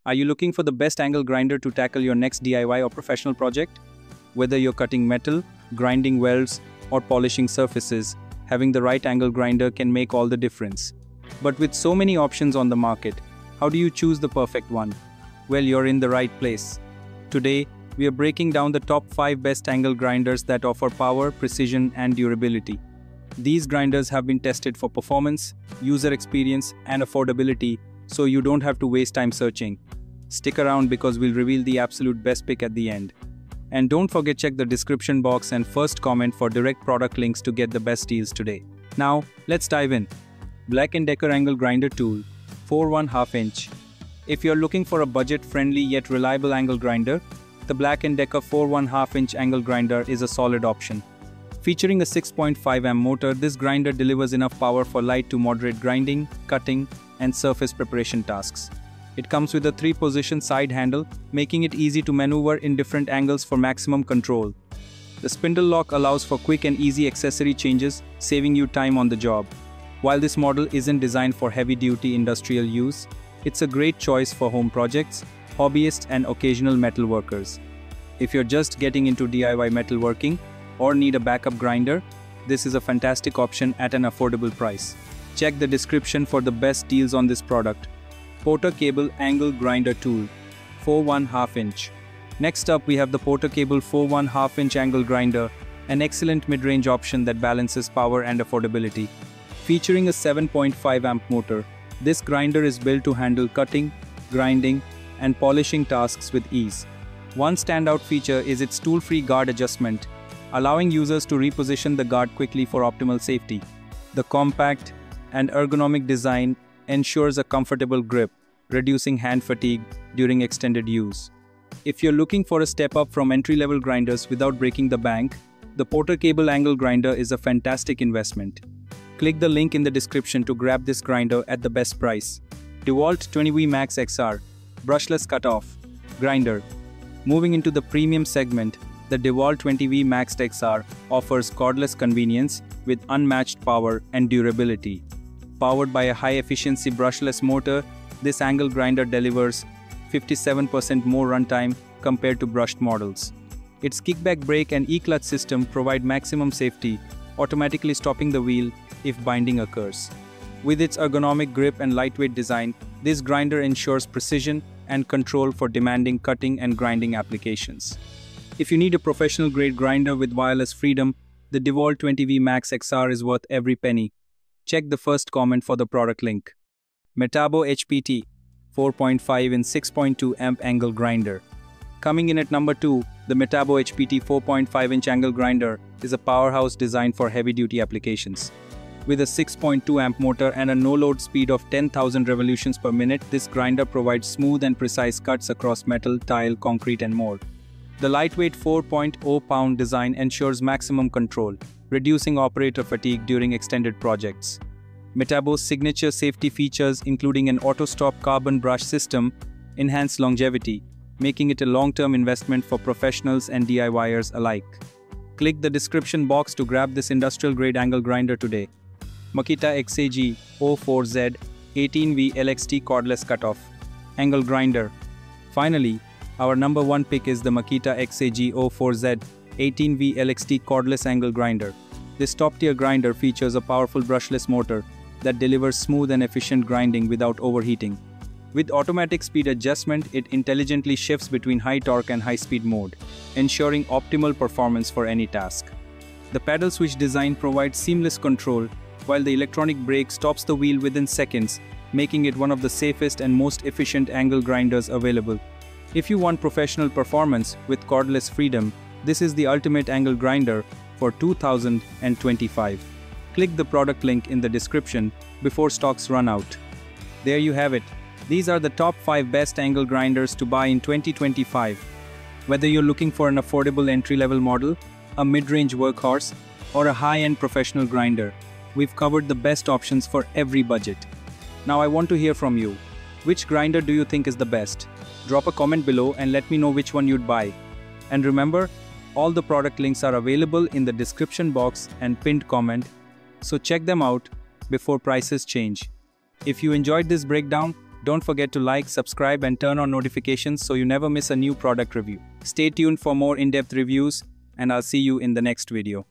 Are you looking for the best angle grinder to tackle your next DIY or professional project? Whether you're cutting metal, grinding welds, or polishing surfaces, having the right angle grinder can make all the difference. But with so many options on the market, how do you choose the perfect one? Well, you're in the right place. Today, we are breaking down the top 5 best angle grinders that offer power, precision, and durability. These grinders have been tested for performance, user experience, and affordability, so you don't have to waste time searching. Stick around because we'll reveal the absolute best pick at the end. And don't forget check the description box and first comment for direct product links to get the best deals today. Now, let's dive in. Black & Decker Angle Grinder Tool, 4 1/2 inch. If you're looking for a budget-friendly yet reliable angle grinder, the Black & Decker 4 1/2 inch angle grinder is a solid option. Featuring a 6.5 amp motor, this grinder delivers enough power for light to moderate grinding, cutting, and surface preparation tasks. It comes with a 3-position side handle, making it easy to maneuver in different angles for maximum control. The spindle lock allows for quick and easy accessory changes, saving you time on the job. While this model isn't designed for heavy-duty industrial use, it's a great choice for home projects, hobbyists, and occasional metal workers. If you're just getting into DIY metalworking or need a backup grinder, this is a fantastic option at an affordable price. Check the description for the best deals on this product. Porter Cable Angle Grinder Tool, 4 1/2 inch. Next up, we have the Porter Cable 4 1/2 inch angle grinder, an excellent mid-range option that balances power and affordability. Featuring a 7.5 amp motor, this grinder is built to handle cutting, grinding, and polishing tasks with ease. One standout feature is its tool-free guard adjustment, allowing users to reposition the guard quickly for optimal safety. The compact and ergonomic design ensures a comfortable grip, reducing hand fatigue during extended use. If you're looking for a step up from entry-level grinders without breaking the bank, the Porter Cable Angle Grinder is a fantastic investment. Click the link in the description to grab this grinder at the best price. DeWalt 20V Max XR Brushless Cutoff Grinder. Moving into the premium segment, the DeWalt 20V Max XR offers cordless convenience with unmatched power and durability. Powered by a high-efficiency brushless motor, this angle grinder delivers 57% more runtime compared to brushed models. Its kickback brake and e-clutch system provide maximum safety, automatically stopping the wheel if binding occurs. With its ergonomic grip and lightweight design, this grinder ensures precision and control for demanding cutting and grinding applications. If you need a professional-grade grinder with wireless freedom, the DeWalt 20V Max XR is worth every penny. Check the first comment for the product link. Metabo HPT 4.5 and 6.2 amp angle grinder. Coming in at number 2, the Metabo HPT 4.5 inch angle grinder is a powerhouse designed for heavy-duty applications. With a 6.2 amp motor and a no-load speed of 10,000 revolutions per minute, this grinder provides smooth and precise cuts across metal, tile, concrete, and more. The lightweight 4.0 pound design ensures maximum control, reducing operator fatigue during extended projects. Metabo's signature safety features, including an auto-stop carbon brush system, enhance longevity, making it a long-term investment for professionals and DIYers alike. Click the description box to grab this industrial-grade angle grinder today. Makita XAG 04Z 18V LXT Cordless Cutoff Angle Grinder. Finally, our number 1 pick is the Makita XAG 04Z 18V LXT Cordless Angle Grinder. This top-tier grinder features a powerful brushless motor that delivers smooth and efficient grinding without overheating. With automatic speed adjustment, it intelligently shifts between high torque and high speed mode, ensuring optimal performance for any task. The paddle switch design provides seamless control, while the electronic brake stops the wheel within seconds, making it one of the safest and most efficient angle grinders available. If you want professional performance with cordless freedom, this is the ultimate angle grinder for 2025. Click the product link in the description before stocks run out. There you have it. These are the top 5 best angle grinders to buy in 2025. Whether you're looking for an affordable entry-level model, a mid-range workhorse, or a high-end professional grinder, we've covered the best options for every budget. Now I want to hear from you. Which grinder do you think is the best? Drop a comment below and let me know which one you'd buy. And remember, all the product links are available in the description box and pinned comment, so check them out before prices change. If you enjoyed this breakdown, Don't forget to like, subscribe, and turn on notifications so you never miss a new product review. Stay tuned for more in-depth reviews, and I'll see you in the next video.